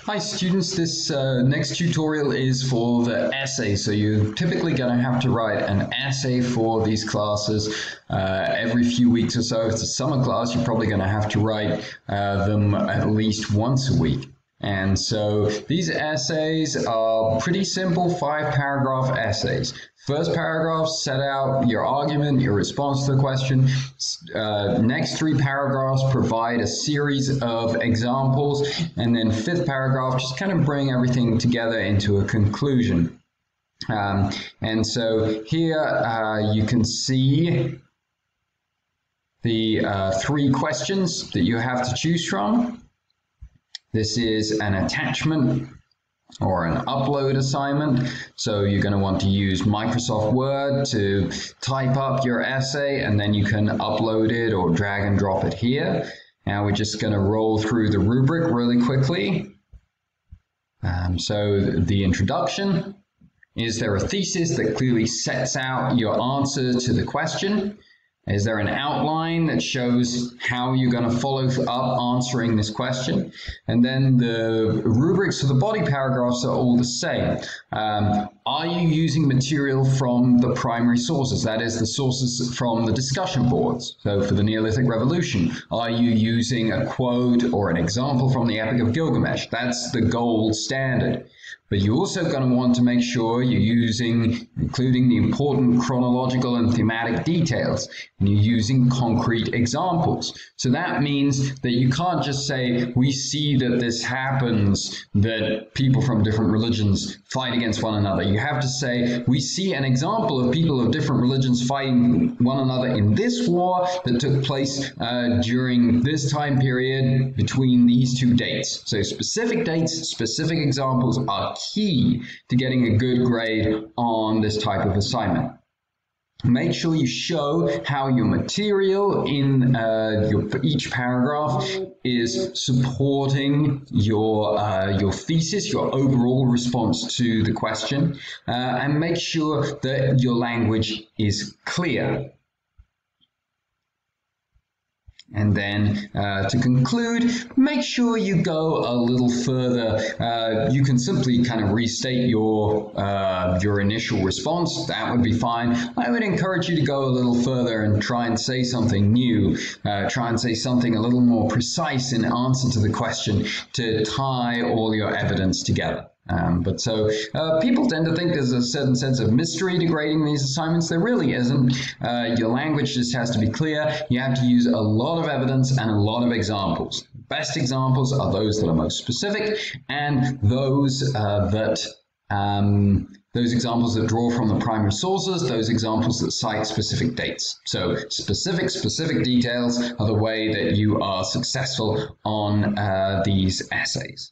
Hi students, this next tutorial is for the essay. So you're typically going to have to write an essay for these classes every few weeks or so. If it's a summer class, you're probably going to have to write them at least once a week. And so these essays are pretty simple 5-paragraph essays. First paragraph, set out your argument, your response to the question. Next 3 paragraphs provide a series of examples. And then 5th paragraph, just kind of bring everything together into a conclusion. And so here you can see the 3 questions that you have to choose from. This is an attachment or an upload assignment. So you're going to want to use Microsoft Word to type up your essay, and then you can upload it or drag and drop it here. Now we're just going to roll through the rubric really quickly. So the introduction. Is there a thesis that clearly sets out your answer to the question? Is there an outline that shows how you're going to follow up answering this question? And then the rubrics for the body paragraphs are all the same. Are you using material from the primary sources? That is, the sources from the discussion boards. So for the Neolithic Revolution, are you using a quote or an example from the Epic of Gilgamesh? That's the gold standard. But you're also going to want to make sure you're including the important chronological and thematic details, and you're using concrete examples. So that means that you can't just say, we see that this happens, that people from different religions fight against one another. You have to say, we see an example of people of different religions fighting one another in this war that took place during this time period between these 2 dates. So specific dates, specific examples are key to getting a good grade on this type of assignment. Make sure you show how your material in for each paragraph is supporting your thesis, your overall response to the question, and make sure that your language is clear. And then to conclude, make sure you go a little further. You can simply kind of restate your initial response. That would be fine. I would encourage you to go a little further and try and say something new. Try and say something a little more precise in answer to the question to tie all your evidence together. People tend to think there's a certain sense of mystery to grading these assignments. There really isn't. Your language just has to be clear. You have to use a lot of evidence and a lot of examples. Best examples are those that are most specific, and those examples that draw from the primary sources, those examples that cite specific dates. So specific details are the way that you are successful on these essays.